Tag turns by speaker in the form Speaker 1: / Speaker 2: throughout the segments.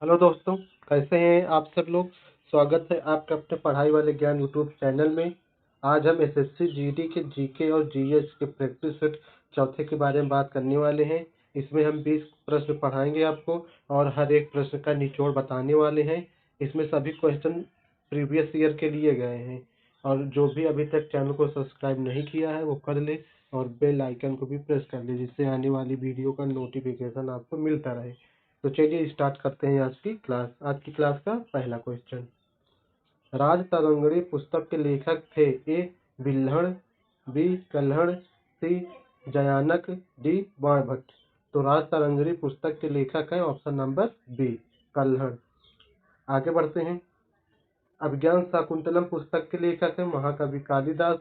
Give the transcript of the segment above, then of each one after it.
Speaker 1: Hello दोस्तों, कैसे हैं आप सब लोग। स्वागत है आपका अपने पढ़ाई वाले ज्ञान यूट्यूब चैनल में। आज हम एसएससी जीडी के जीके और जीएस के प्रैक्टिस सेट चौथे के बारे में बात करने वाले हैं। इसमें हम 20 प्रश्न पढ़ाएंगे आपको और हर एक प्रश्न का निचोड़ बताने वाले हैं। इसमें सभी क्वेश्चन प्रीवियस ईयर के लिए गए हैं और जो भी अभी तक चैनल को सब्सक्राइब नहीं किया है वो कर ले और बेल आइकन को भी प्रेस कर ले, जिससे आने वाली वीडियो का नोटिफिकेशन आपको मिलता रहे। तो चलिए स्टार्ट करते हैं आज की क्लास। आज की क्लास का पहला क्वेश्चन, राज तरंगिणी पुस्तक के लेखक थे। ए बिल्हण, बी कल्हण, सी जयानक, डी बाणभट्ट। तो राज तरंगिणी पुस्तक के लेखक है ऑप्शन नंबर बी कल्हण। आगे बढ़ते हैं। अभिज्ञान शाकुंतलम पुस्तक के लेखक है महाकवि कालिदास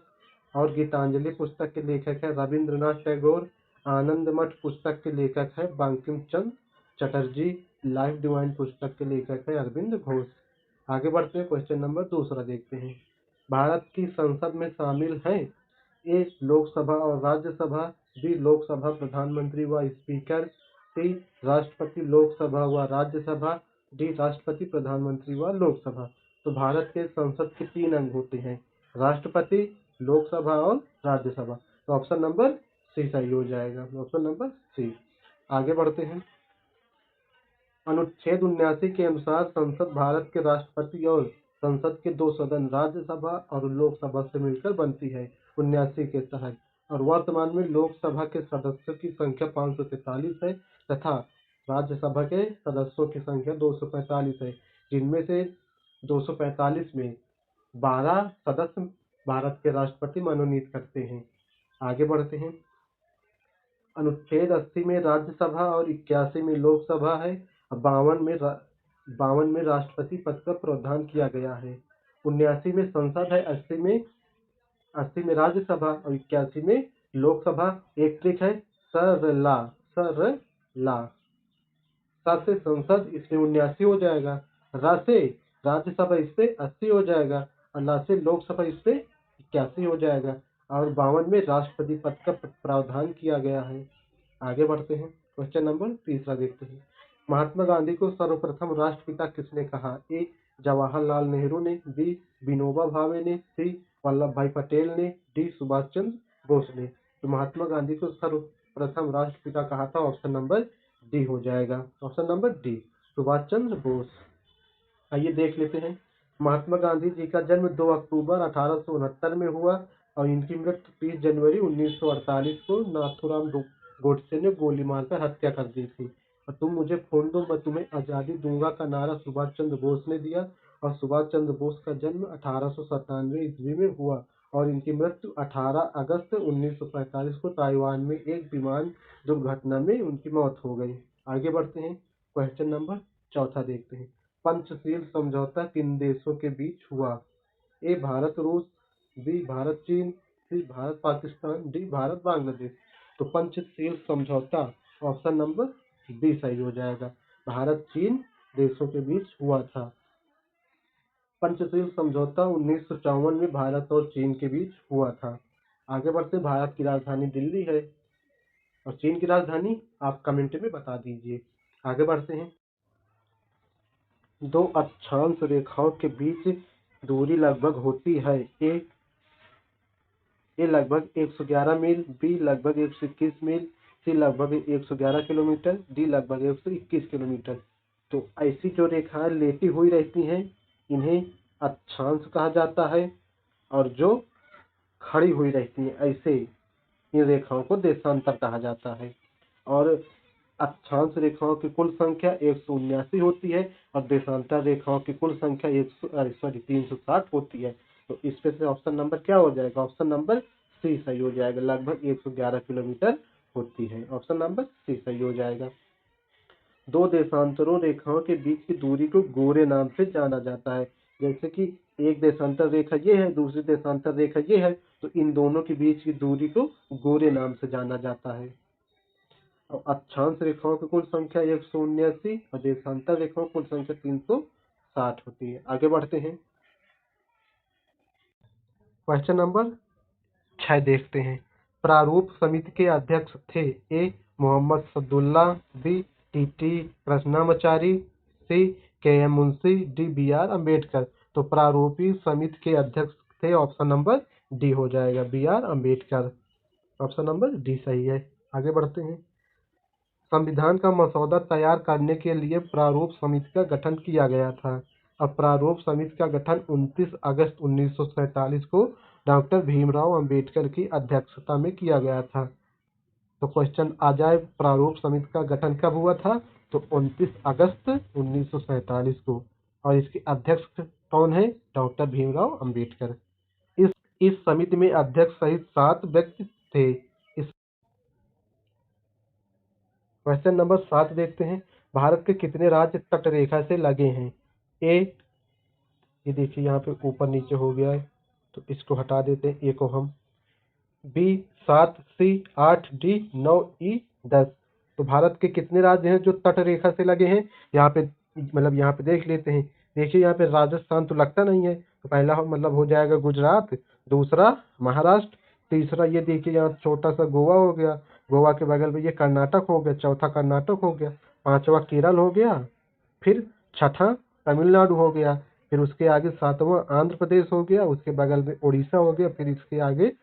Speaker 1: और गीतांजलि पुस्तक के लेखक है रविंद्रनाथ टैगोर। आनंद मठ पुस्तक के लेखक है बंकिम चंद्र चटर्जी। लाइफ डिवाइन पुस्तक के लेखक है अरविंद घोष। आगे बढ़ते हैं, क्वेश्चन नंबर दूसरा देखते हैं। भारत की संसद में शामिल हैं ए लोकसभा और राज्यसभा, बी लोकसभा प्रधानमंत्री व स्पीकर, सी राष्ट्रपति लोकसभा व राज्यसभा, डी राष्ट्रपति प्रधानमंत्री व लोकसभा। तो भारत के संसद के 3 अंग होते हैं, राष्ट्रपति, लोकसभा और राज्यसभा। तो ऑप्शन नंबर सी सही हो जाएगा, ऑप्शन नंबर सी। आगे बढ़ते हैं। अनुच्छेद 79 के अनुसार संसद भारत के राष्ट्रपति और संसद के 2 सदन राज्यसभा और लोकसभा से मिलकर बनती है 79 के तहत। और वर्तमान में लोकसभा के सदस्यों की संख्या 543 है तथा राज्यसभा के सदस्यों की संख्या 245 है, जिनमें से 245 में 12 सदस्य भारत के राष्ट्रपति मनोनीत करते हैं। आगे बढ़ते हैं। अनुच्छेद 80 में राज्यसभा और 81 में लोकसभा है। 52 में राष्ट्रपति पद का प्रावधान किया गया है। 79 में संसद है, 80 में राज्यसभा और 81 में लोकसभा। एक ट्रिक है, सरला सरला। सा से संसद इसमें 79 हो जाएगा, रा से राज्यसभा इससे 80 हो जाएगा और ला से लोकसभा इससे 81 हो जाएगा। और 52 में राष्ट्रपति पद का प्रावधान किया गया है। आगे बढ़ते हैं, क्वेश्चन नंबर तीसरा देखते हैं। महात्मा गांधी को सर्वप्रथम राष्ट्रपिता किसने कहा। ए जवाहरलाल नेहरू ने, बी विनोबा भावे ने, सी वल्लभ भाई पटेल ने, डी सुभाष चंद्र बोस ने। तो महात्मा गांधी को सर्वप्रथम राष्ट्रपिता कहा था, ऑप्शन नंबर डी हो जाएगा, option number D Subhash Chandra Bose. आइए देख लेते हैं। महात्मा गांधी जी का जन्म 2 अक्टूबर 1869 में हुआ और इनकी मृत्यु 30 जनवरी 1948 को नाथूराम गोडसे ने गोली मारकर हत्या कर दी थी। और तुम मुझे खून दो मैं तुम्हें आज़ादी दूंगा का नारा सुभाष चंद्र बोस ने दिया। और सुभाष चंद्र बोस का जन्म 1897 ईस्वी में हुआ और इनकी मृत्यु 18 अगस्त 1945 को ताइवान में एक विमान दुर्घटना में उनकी मौत हो गई। आगे बढ़ते हैं, क्वेश्चन नंबर चौथा देखते हैं। पंचशील समझौता किन देशों के बीच हुआ। ए भारत रूस, बी भारत चीन, सी भारत पाकिस्तान, डी भारत बांग्लादेश। तो पंचशील समझौता ऑप्शन नंबर बी सही हो जाएगा, भारत चीन देशों के बीच हुआ था। पंचशील समझौता 1954 में भारत और चीन के बीच हुआ था। आगे बढ़ते, भारत की राजधानी दिल्ली है और चीन की राजधानी आप कमेंट में बता दीजिए। आगे बढ़ते हैं। 2 अक्षांश रेखाओं के बीच दूरी लगभग होती है। ए लगभग 111 मील, बी लगभग 121 मील, सी लगभग 111 किलोमीटर, डी लगभग 121 किलोमीटर। तो ऐसी जो रेखाएं लेटी हुई रहती हैं इन्हें अक्षांश कहा जाता है और जो खड़ी हुई रहती हैं ऐसे इन रेखाओं को देशांतर कहा जाता है। और अक्षांश रेखाओं की कुल संख्या 179 होती है और देशांतर रेखाओं की कुल संख्या 360 होती है। तो इसमें से ऑप्शन नंबर क्या हो जाएगा, ऑप्शन नंबर सी सही हो जाएगा, लगभग 111 किलोमीटर होती है, ऑप्शन नंबर सी सही हो जाएगा। 2 देशांतरों रेखाओं के बीच की दूरी को गोरे नाम से जाना जाता है। जैसे कि एक देशांतर रेखा ये है, दूसरी देशांतर रेखा ये है, तो इन दोनों के बीच की दूरी को गोरे नाम से जाना जाता है। और अक्षांश रेखाओं की कुल संख्या 179 और देशांतर रेखाओं की कुल संख्या 360 होती है। आगे बढ़ते हैं, क्वेश्चन नंबर 6 देखते हैं। प्रारूप समिति के अध्यक्ष थे। A Mohammad Saadulla, B T Krishnamachari, C K M Munshi, D B R Ambedkar. तो प्रारूपी समिति के अध्यक्ष थे ऑप्शन नंबर डी हो जाएगा, B R Ambedkar. Option number D सही है। आगे बढ़ते हैं। संविधान का मसौदा तैयार करने के लिए प्रारूप समिति का गठन किया गया था। अब प्रारूप समिति का गठन 29 अगस्त 1947 को डॉक्टर भीमराव अंबेडकर की अध्यक्षता में किया गया था। तो क्वेश्चन आ जाए, प्रारूप समिति का गठन कब हुआ था? तो 29 अगस्त 1947 को। और इसके अध्यक्ष कौन है? डॉक्टर भीमराव अंबेडकर। इस समिति में अध्यक्ष सहित 7 व्यक्ति थे। इस क्वेश्चन नंबर 7 देखते हैं। भारत के कितने राज्य तट रेखा से लगे हैं? ए, ये देखिए यहाँ पे ऊपर नीचे हो गया है, तो इसको हटा देते हैं, ए को हम। बी 7, सी 8, डी 9, ई 10। तो भारत के कितने राज्य हैं जो तट रेखा से लगे हैं? यहाँ पे मतलब यहाँ पे देख लेते हैं। देखिए यहाँ पे राजस्थान तो लगता नहीं है, तो पहला मतलब हो जाएगा गुजरात, दूसरा महाराष्ट्र, तीसरा ये देखिए यहाँ छोटा सा गोवा हो गया, गोवा के बगल में ये कर्नाटक हो गया, चौथा कर्नाटक हो गया, पांचवा केरल हो गया, फिर छठा तमिलनाडु हो गया, फिर उसके आगे सातवां आंध्र प्रदेश हो गया, उसके बगल में उड़ीसा हो गया, फिर इसके आगे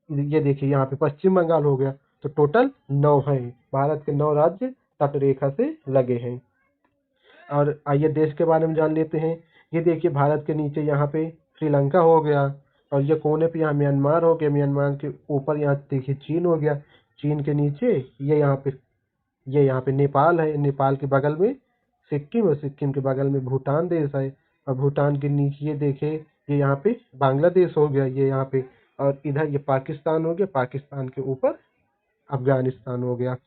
Speaker 1: ये देखिए यहाँ पे पश्चिम बंगाल हो गया। तो टोटल 9 है। भारत के 9 राज्य तट रेखा से लगे हैं। और आइए देश के बारे में जान लेते हैं। ये देखिए भारत के नीचे यहाँ पे श्रीलंका हो गया, और ये कोने पे यहाँ म्यांमार हो गया, म्यांमार के ऊपर यहाँ देखिए चीन हो गया, चीन के नीचे ये यहाँ पे नेपाल है, नेपाल के बगल में सिक्किम, और सिक्किम के बगल में भूटान देश है, और भूटान के नीचे ये देखे ये यहाँ पे बांग्लादेश हो गया, ये यहाँ पे, और इधर ये पाकिस्तान हो गया, पाकिस्तान के ऊपर अफगानिस्तान हो गया।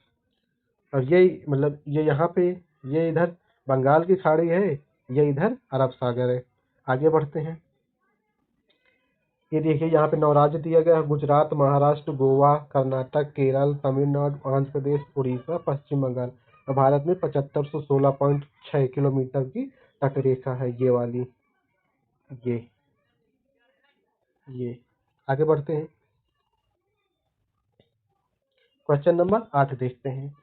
Speaker 1: और ये मतलब ये यहाँ पे ये इधर बंगाल की खाड़ी है, ये इधर अरब सागर है। आगे बढ़ते हैं। ये देखिए यहाँ पे 9 राज्य दिया गया है: गुजरात, महाराष्ट्र, गोवा, कर्नाटक, केरल, तमिलनाडु, आंध्र प्रदेश, उड़ीसा, पश्चिम बंगाल। और भारत में 7516.6 किलोमीटर की तट रेखा है, ये वाली, ये। आगे बढ़ते हैं। क्वेश्चन नंबर 8 देखते हैं।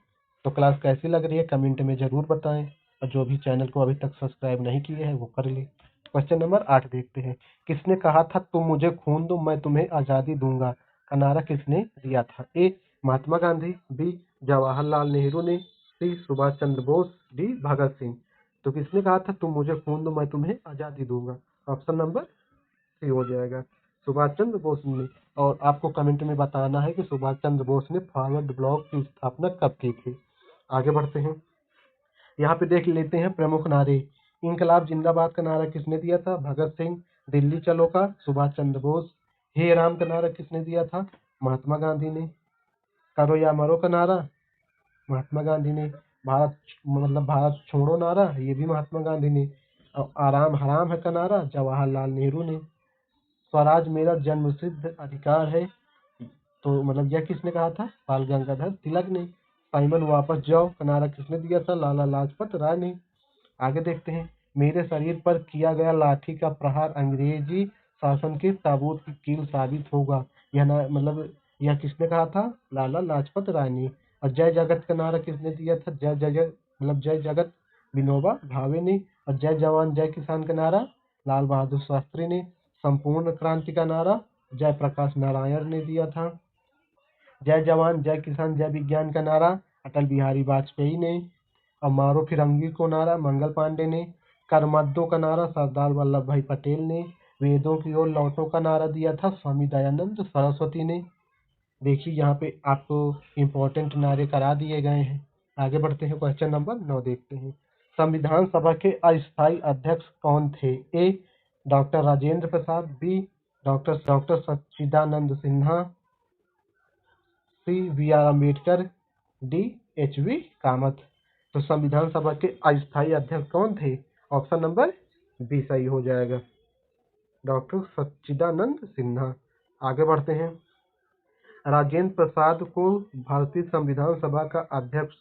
Speaker 1: तो क्लास कैसी लग रही है कमेंट में जरूर बताएं, और जो भी चैनल को अभी तक सब्सक्राइब नहीं किए हैं वो कर ले। क्वेश्चन नंबर 8 देखते हैं। किसने कहा था तुम मुझे खून दो मैं तुम्हें आजादी दूंगा? का नारा किसने दिया था? ए, महात्मा गांधी, बी, जवाहरलाल नेहरू ने, सी, सुभाष चंद्र बोस, डी, भगत सिंह। तो किसने कहा था तुम मुझे खून दो मैं तुम्हें आजादी दूंगा? ऑप्शन नंबर सी हो जाएगा, सुभाष चंद्र बोस ने। और आपको कमेंट में बताना है कि सुभाष चंद्र बोस ने फॉरवर्ड ब्लॉक की स्थापना कब की थी। आगे बढ़ते हैं। यहाँ पे देख लेते हैं प्रमुख नारे। इनकलाब जिंदाबाद का नारा किसने दिया था? भगत सिंह। दिल्ली चलो का सुभाष चंद्र बोस। हे राम का नारा किसने दिया था? महात्मा गांधी ने। करो या मरो का नारा महात्मा गांधी ने। भारत छोड़ो नारा ये भी महात्मा गांधी ने। और आराम हराम है का नारा जवाहरलाल नेहरू ने। स्वराज मेरा जन्मसिद्ध अधिकार है, तो मतलब यह किसने कहा था? बाल गंगाधर तिलक ने। साइमन वापस जाओ का नारा किसने दिया था? लाला लाजपत राय ने। आगे देखते हैं। मेरे शरीर पर किया गया लाठी का प्रहार अंग्रेजी शासन के ताबूत की कील साबित होगा, यह किसने कहा था? लाला लाजपत राय ने। और जय जगत का नारा किसने दिया था? जय जगत विनोबा भावे ने। और जय जवान जय किसान का नारा लाल बहादुर शास्त्री ने। संपूर्ण क्रांति का नारा जयप्रकाश नारायण ने दिया था। जय जवान जय किसान जय विज्ञान का नारा अटल बिहारी वाजपेयी ने। और मारो फिरंगी को नारा मंगल पांडे ने। करमद्दो का नारा सरदार वल्लभ भाई पटेल ने। वेदों की ओर लौटो का नारा दिया था स्वामी दयानंद सरस्वती ने। देखिए यहाँ पे आपको इम्पोर्टेंट नारे करा दिए गए हैं। आगे बढ़ते हैं। क्वेश्चन नंबर 9 देखते हैं। संविधान सभा के अस्थायी अध्यक्ष कौन थे? A, doctor Rajendra Prasad, B, doctor Sachchidanand Sinha, C, B R Ambedkar, D, H V Kamath. तो संविधान सभा के अस्थायी अध्यक्ष कौन थे? ऑप्शन नंबर बी सही हो जाएगा, डॉक्टर सच्चिदानंद सिन्हा। आगे बढ़ते हैं। राजेंद्र प्रसाद को भारतीय संविधान सभा का अध्यक्ष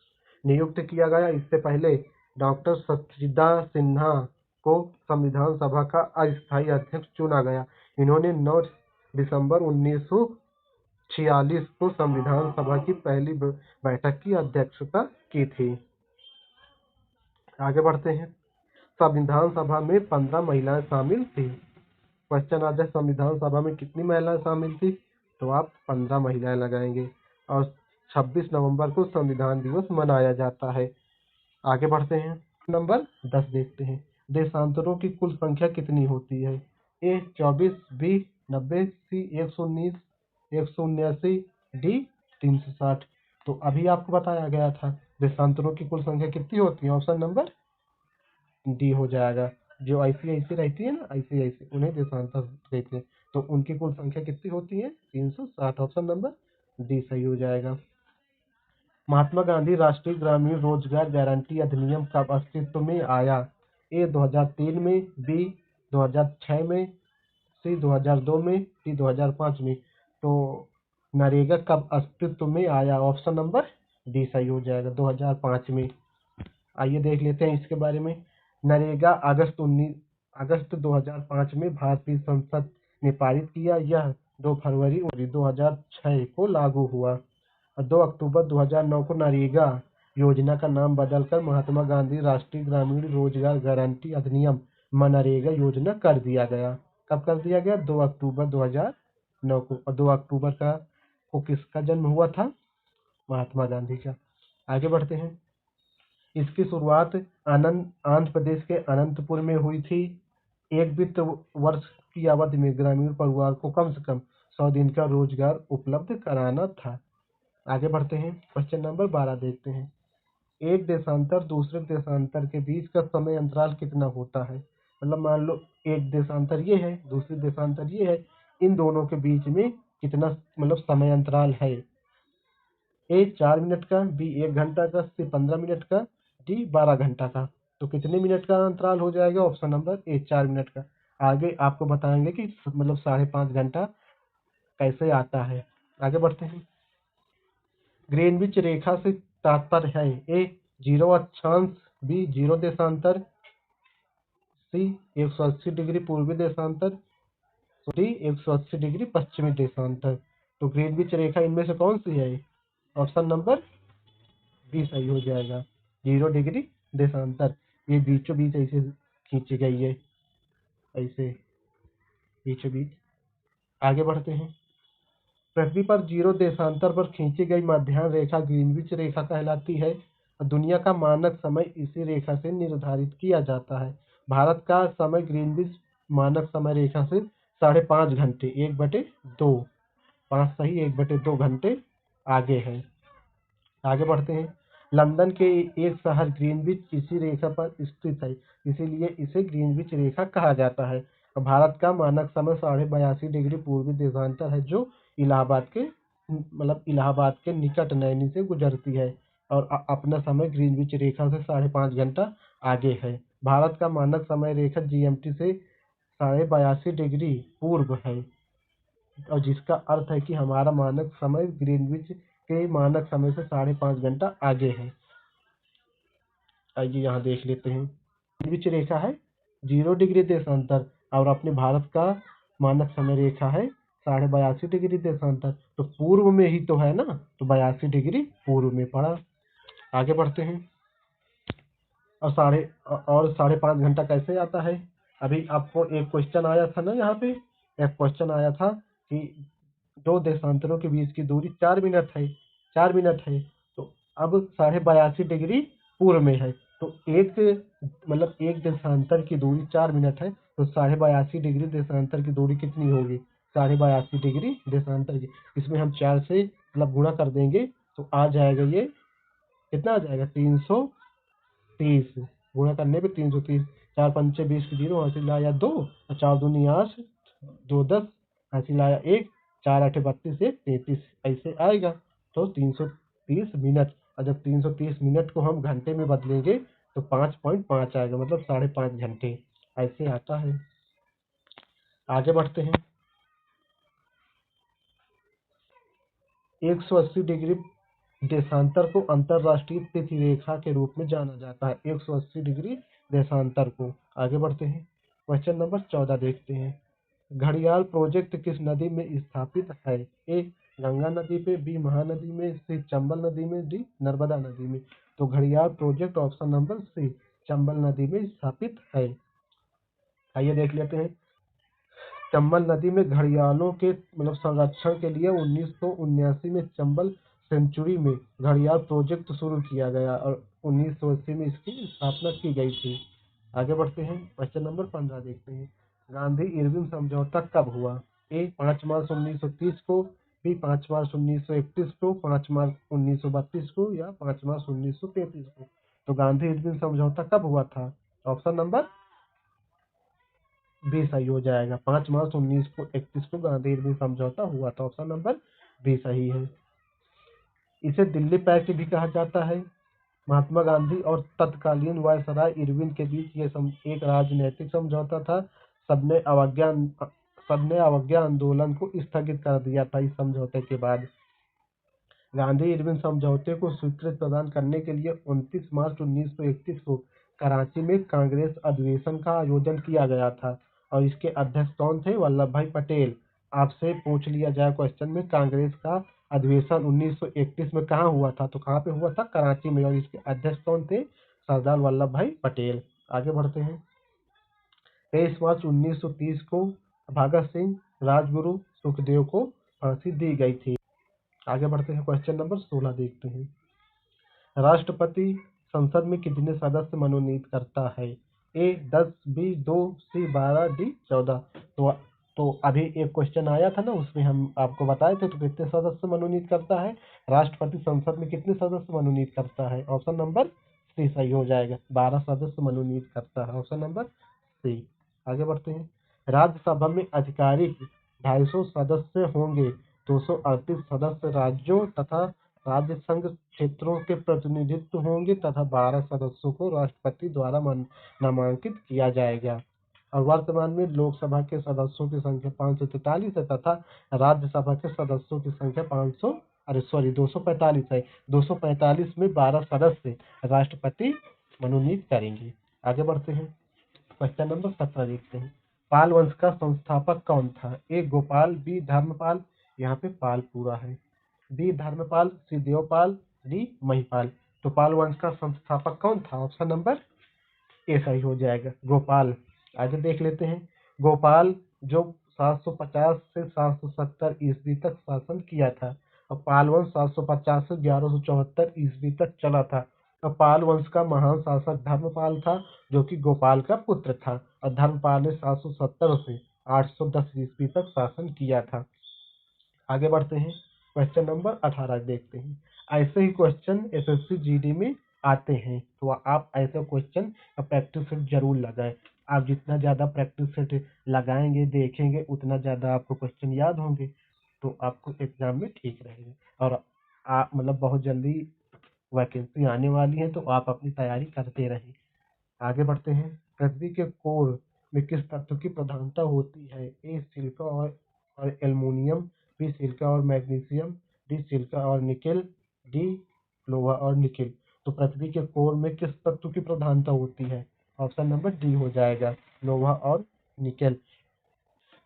Speaker 1: नियुक्त किया गया। इससे पहले डॉक्टर सच्चिदानंद सिन्हा को संविधान सभा का अस्थायी अध्यक्ष चुना गया। इन्होंने 9 दिसंबर 1946 को संविधान सभा की पहली बैठक की अध्यक्षता की थी। आगे बढ़ते हैं। संविधान सभा में 15 महिलाएं शामिल थी। क्वेश्चन आता है संविधान सभा में कितनी महिलाएं शामिल थी, तो आप 15 महिलाएं लगाएंगे। और 26 नवंबर को संविधान दिवस मनाया जाता है। आगे बढ़ते हैं। नंबर 10 देखते हैं। देशांतरों की कुल संख्या कितनी होती है? ए 24, बी 90, सी 119, 179, डी 360। तो अभी आपको बताया गया था देशांतरों की कुल संख्या कितनी होती है। ऑप्शन नंबर डी हो जाएगा। जो ऐसी रहती है ना, ऐसी उन्हें देशांतर कहते हैं। तो उनकी कुल संख्या कितनी होती है? 360। ऑप्शन नंबर डी सही हो जाएगा। महात्मा गांधी राष्ट्रीय ग्रामीण रोजगार गारंटी अधिनियम कब अस्तित्व में आया? ए 2003 में, बी 2006 में, सी 2002 में, डी 2005 में। तो नरेगा कब अस्तित्व में आया? ऑप्शन नंबर डी सही हो जाएगा, 2005 में। आइए देख लेते हैं इसके बारे में। नरेगा अगस्त 2005 में भारतीय संसद ने पारित किया। यह 2 फरवरी 2006 को लागू हुआ। 2 अक्टूबर 2009 को नरेगा योजना का नाम बदलकर महात्मा गांधी राष्ट्रीय ग्रामीण रोजगार गारंटी अधिनियम मनरेगा योजना कर दिया गया। कब कर दिया गया? 2 अक्टूबर 2009 को। और 2 अक्टूबर को किसका जन्म हुआ था? महात्मा गांधी का। आगे बढ़ते हैं। इसकी शुरुआत आंध्र प्रदेश के अनंतपुर में हुई थी। एक वित्त वर्ष की अवधि में ग्रामीण परिवार को कम से कम 100 दिन का रोजगार उपलब्ध कराना था। आगे बढ़ते हैं। क्वेश्चन नंबर 12 देखते हैं। एक देशांतर दूसरे देशांतर के बीच का समय अंतराल कितना होता है? मतलब मान लो एक देशांतर ये है, दूसरी देशांतर ये है, इन दोनों के बीच में कितना मतलब समय अंतराल है? ए 4 मिनट का, बी 1 घंटा का, सी 15 मिनट का, डी 12 घंटा का। तो कितने मिनट का अंतराल हो जाएगा? ऑप्शन नंबर ए 4 मिनट का। आगे आपको बताएंगे कि मतलब 5.5 घंटा कैसे आता है। आगे बढ़ते हैं। ग्रीनविच रेखा से तात्पर्य है? ए 0 अक्षांश, बी 0 देशांतर, सी 180 डिग्री पूर्वी देशांतर, डी 180 डिग्री पश्चिमी देशांतर। तो ग्रीनविच रेखा इनमें से कौन सी है? ऑप्शन नंबर बी सही हो जाएगा, 0 डिग्री देशांतर। ये बीचों बीच ऐसे खींची गई है, ऐसे बीचों बीच। आगे बढ़ते हैं। पृथ्वी पर 0 देशांतर पर खींची गई मध्याह्न रेखा ग्रीनविच रेखा कहलाती है। दुनिया का मानक समय इसी रेखा से निर्धारित किया जाता है। भारत का समय ग्रीनविच मानक समय रेखा से 5.5 घंटे 1/2, 5 सही 1/2 घंटे आगे है। आगे बढ़ते हैं। लंदन के एक शहर ग्रीनविच इसी रेखा पर स्थित है, इसीलिए इसे ग्रीनविच रेखा कहा जाता है। भारत का मानक समय 82.5 डिग्री पूर्वी देशांतर है, जो इलाहाबाद के निकट नैनी से गुजरती है। और अपना समय ग्रीनविच रेखा से 5.5 घंटा आगे है। भारत का मानक समय रेखा जीएमटी से 82.5 डिग्री पूर्व है, और जिसका अर्थ है कि हमारा मानक समय ग्रीनविच के मानक समय से 5.5 घंटा आगे है। आइए यहाँ देख लेते हैं। ग्रीनविच रेखा है 0 डिग्री देशांतर, और अपने भारत का मानक समय रेखा है 82.5 डिग्री देशांतर। तो पूर्व में ही तो है ना, तो 82 डिग्री पूर्व में पड़ा। आगे बढ़ते हैं। और 5.5 घंटा कैसे आता है? अभी आपको एक क्वेश्चन आया था ना, यहाँ पे एक क्वेश्चन आया था कि 2 देशांतरों के बीच की दूरी 4 मिनट है, 4 मिनट है। तो अब 82.5 डिग्री पूर्व में है, तो एक देशांतर की दूरी 4 मिनट है, तो 82.5 डिग्री देशांतर की दूरी कितनी होगी? 82.5 डिग्री देशांतर की, इसमें हम 4 से गुणा कर देंगे, तो आ जाएगा ये कितना आ जाएगा? 330। गुणा करने पे 330, 4 पंचे 20 की 0, हासिल आया 2, और 4 दूनी 8, 2 10, हासिल आया 1, 4 8 32, 1 33 ऐसे आएगा। तो 330 मिनट। और जब 330 मिनट को हम घंटे में बदलेंगे तो 5.5 आएगा, मतलब 5.5 घंटे ऐसे आता है। आगे बढ़ते हैं। 180 डिग्री देशांतर को अंतरराष्ट्रीय तिथि रेखा के रूप में जाना जाता है, 180 डिग्री देशांतर को। आगे बढ़ते हैं। क्वेश्चन नंबर 14 देखते हैं। घड़ियाल प्रोजेक्ट किस नदी में स्थापित है? ए गंगा नदी पे, बी महानदी में, सी चंबल नदी में, डी नर्मदा नदी में। तो घड़ियाल project option number C Chambal नदी में स्थापित है। आइए देख लेते हैं। चंबल नदी में घड़ियालों के संरक्षण के लिए 1979 में चंबल सेंचुरी में घड़ियाल प्रोजेक्ट शुरू किया गया और 1980 में इसकी स्थापना की गई थी। आगे बढ़ते हैं, क्वेश्चन नंबर 15 देखते हैं। गांधी इरविन समझौता कब हुआ? ए 5 मार्च 1930 को, बी 5 मार्च 1931 को, 5 मार्च 1932 को या 5 मार्च 1933 को। तो गांधी इरविन समझौता कब हुआ था? ऑप्शन नंबर बी सही हो जाएगा। 5 मार्च 1931 को गांधी इरविन समझौता हुआ था। ऑप्शन नंबर बी सही है। इसे दिल्ली पैक्ट भी कहा जाता है। महात्मा गांधी और तत्कालीन वायसराय इरविन के बीच ये एक राजनीतिक समझौता था। सबने अवज्ञा आंदोलन को स्थगित कर दिया था। इस समझौते के बाद गांधी इरविन समझौते को स्वीकृति प्रदान करने के लिए 29 मार्च 1931 को कराची में कांग्रेस अधिवेशन का आयोजन किया गया था और इसके अध्यक्ष कौन थे? वल्लभ भाई पटेल। आपसे पूछ लिया जाए क्वेश्चन में, कांग्रेस का अधिवेशन 1931 में कहाँ हुआ था? तो कहाँ पे हुआ था? कराची में। और इसके अध्यक्ष कौन थे? सरदार वल्लभ भाई पटेल। आगे बढ़ते हैं। 23 मार्च 1930 को भगत सिंह, राजगुरु, सुखदेव को फांसी दी गई थी। आगे बढ़ते हैं, क्वेश्चन नंबर 16 देखते हैं। राष्ट्रपति संसद में कितने सदस्य मनोनीत करता है? ए 10, बी 2, सी 12, डी 14। तो अभी एक क्वेश्चन आया था ना, उसमें हम आपको बताए थे तो कितने सदस्य मनोनीत करता है? राष्ट्रपति संसद में कितने सदस्य मनोनीत करता है? ऑप्शन नंबर सी सही हो जाएगा। 12 सदस्य मनोनीत करता है। Option number C. आगे बढ़ते हैं। राज्यसभा में आधिकारिक 250 सदस्य होंगे। 238 सदस्य राज्यों तथा राज्य संघ क्षेत्रों के प्रतिनिधित्व होंगे तथा 12 सदस्यों को राष्ट्रपति द्वारा नामांकित किया जाएगा। और वर्तमान में लोकसभा के सदस्यों की संख्या 543 है तथा राज्यसभा के सदस्यों की संख्या 245 है। 245 में 12 सदस्य राष्ट्रपति मनोनीत करेंगे। आगे बढ़ते हैं, क्वेश्चन नंबर 17 देखते हैं। पाल वंश का संस्थापक कौन था? ए गोपाल, बी धर्मपाल, यहाँ पे पाल पूरा है, बी धर्मपाल, सी देवपाल, डी महिपाल। तो पाल वंश का संस्थापक कौन था? ऑप्शन नंबर ए सही हो जाएगा, गोपाल। आगे देख लेते हैं। गोपाल जो 750 से 770 ईस्वी तक शासन किया था और पाल वंश 750 से 1174 ईस्वी तक चला था। और पाल वंश का महान शासक धर्मपाल था जो कि गोपाल का पुत्र था और धर्मपाल ने 770 से 810 ईस्वी तक शासन किया था। आगे बढ़ते हैं, क्वेश्चन नंबर 18 देखते हैं। ऐसे ही क्वेश्चन एसएससी जीडी में आते हैं तो आप ऐसे क्वेश्चन प्रैक्टिस सेट जरूर लगाएं। आप जितना ज़्यादा प्रैक्टिस सेट लगाएंगे, देखेंगे, उतना ज़्यादा आपको क्वेश्चन याद होंगे तो आपको एग्जाम में ठीक रहेगा। और आप बहुत जल्दी वैकेंसी आने वाली है तो आप अपनी तैयारी करते रहें। आगे बढ़ते हैं। पृथ्वी के कोर में किस तत्व की प्रधानता होती है? ए सिलिका और एल्युमिनियम, बी सिलिका और मैग्नीशियम, डी सिलिका और निकेल, डी लोहा और निकेल। तो पृथ्वी के कोर में किस तत्व की प्रधानता होती है? ऑप्शन नंबर डी हो जाएगा, लोहा और निकेल।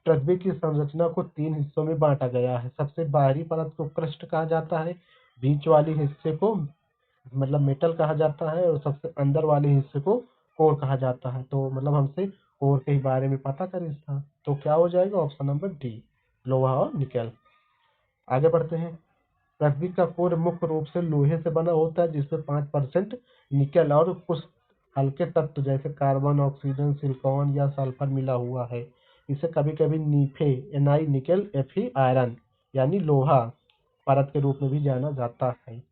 Speaker 1: पृथ्वी की संरचना को 3 हिस्सों में बांटा गया है। सबसे बाहरी परत को क्रस्ट कहा जाता है, बीच वाले हिस्से को मेटल कहा जाता है और सबसे अंदर वाले हिस्से को कोर कहा जाता है। तो हमसे कोर के बारे में पता करें था तो क्या हो जाएगा? ऑप्शन नंबर डी, लोहा और निकेल। आगे बढ़ते हैं। पृथ्वी का कोर मुख्य रूप से लोहे से बना होता है जिसमें 5% निकेल और कुछ हल्के तत्व जैसे कार्बन, ऑक्सीजन, सिलिकॉन या सल्फर मिला हुआ है। इसे कभी कभी नीफे, Ni निकेल, Fe आयरन यानी लोहा परत के रूप में भी जाना जाता है।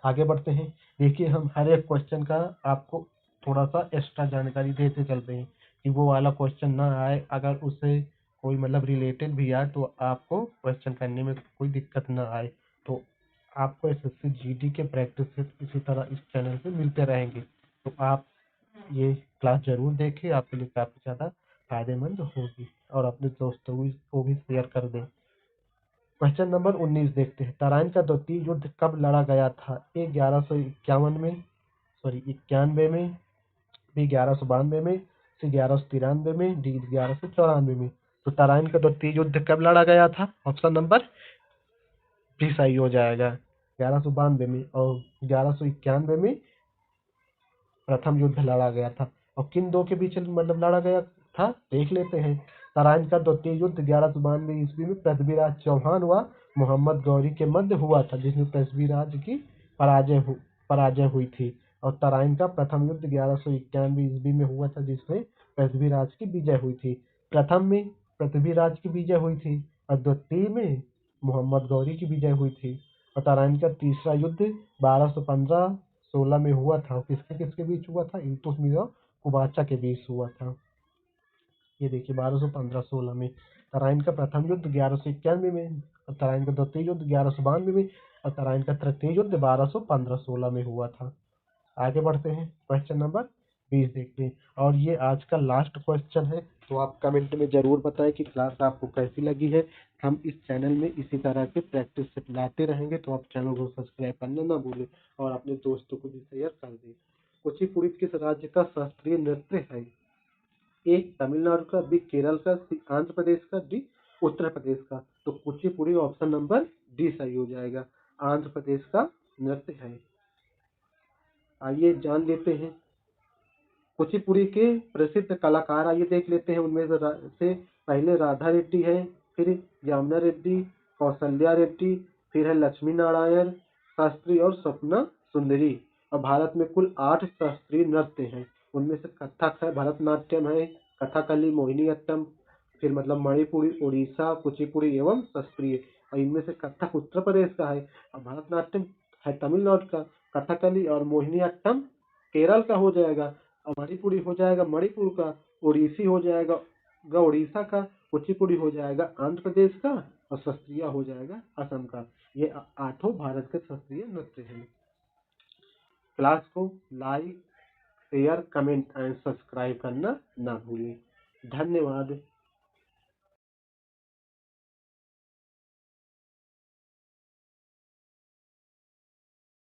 Speaker 1: आगे बढ़ते हैं। देखिए, हम हर एक क्वेश्चन का आपको थोड़ा सा एक्स्ट्रा जानकारी देते चल रहे हैं कि वो वाला क्वेश्चन ना आए, अगर उससे कोई रिलेटेड भी आए तो आपको क्वेश्चन करने में कोई दिक्कत ना आए। तो आपको एसएससी जीडी के प्रैक्टिस इसी तरह इस चैनल पे मिलते रहेंगे। तो आप ये क्लास जरूर देखें, आपके लिए काफ़ी ज़्यादा फायदेमंद होगी और अपने दोस्तों को भी शेयर कर दें। क्वेश्चन नंबर 19 देखते हैं। तराइन का द्वितीय युद्ध कब लड़ा गया था? ए 1191 में, 91 में, बी 1192 में, सी 1193 में, डी 1194 में। तो तराइन का द्वितीय युद्ध कब लड़ा गया था? ऑप्शन नंबर बी सही हो जाएगा, 1192 में। और 1191 में प्रथम युद्ध लड़ा गया था। और किन दो के बीच मतलब लड़ा गया था देख लेते हैं। तराइन का द्वितीय युद्ध 1192 ईस्वी में पृथ्वीराज चौहान व मोहम्मद गौरी के मध्य हुआ था, जिसमें पृथ्वीराज की पराजय हुई थी। और तराइन का प्रथम युद्ध 1191 ईस्वी में हुआ था, जिसमें पृथ्वीराज की विजय हुई थी। प्रथम में पृथ्वीराज की विजय हुई थी और द्वितीय में मोहम्मद गौरी की विजय हुई थी। और तराइन का तीसरा युद्ध 1215-16 में हुआ था। किसके किसके बीच हुआ था? इल्तुतमिश और कुबाचा के बीच हुआ था। ये देखिए 1215-16 में। तराइन का प्रथम युद्ध 1191 में, और तराइन का द्वितीय युद्ध 1192 में, और तराइन का तृतीय युद्ध 1215-16 में हुआ था। आगे बढ़ते हैं, क्वेश्चन नंबर 20 देखते हैं। और ये आज का लास्ट क्वेश्चन है, तो आप कमेंट में जरूर बताएं कि क्लास आपको कैसी लगी है। हम इस चैनल में इसी तरह के प्रैक्टिस से लाते रहेंगे, तो आप चैनल को सब्सक्राइब करना ना भूलें और अपने दोस्तों को भी शेयर कर दें। कुचिपुड़ी किस राज्य का शास्त्रीय नृत्य है? ए तमिलनाडु का, बी केरल का, सी आंध्र प्रदेश का, डी उत्तर प्रदेश का। तो कुचिपुड़ी ऑप्शन नंबर डी सही हो जाएगा, आंध्र प्रदेश का नृत्य है। आइए जान लेते हैं कुचिपुड़ी के प्रसिद्ध कलाकार, आइए देख लेते हैं। उनमें से पहले राधा रेड्डी है, फिर यमुना रेड्डी, कौशल्या रेड्डी, फिर है लक्ष्मी नारायण शास्त्री और स्वप्ना सुंदरी। और भारत में कुल 8 शास्त्रीय नृत्य हैं। उनमें से कथक है, भरतनाट्यम है, कथकली, मोहिनीअट्टम, फिर मतलब मणिपुरी, उड़ीसा, कुचिपुड़ी एवं शास्त्रीय। और इनमें से कथक उत्तर प्रदेश का है, और भरतनाट्यम है तमिलनाडु का, कथकली और मोहिनीअट्टम केरल का हो जाएगा, और मणिपुरी हो जाएगा मणिपुर का, उड़ीसी हो जाएगा उड़ीसा का, कुचिपुड़ी हो जाएगा आंध्र प्रदेश का, और शास्त्रीय हो जाएगा असम का। ये 8 भारत के शास्त्रीय नृत्य हैं। क्लास को like, share, comment and subscribe करना ना भूलें। धन्यवाद।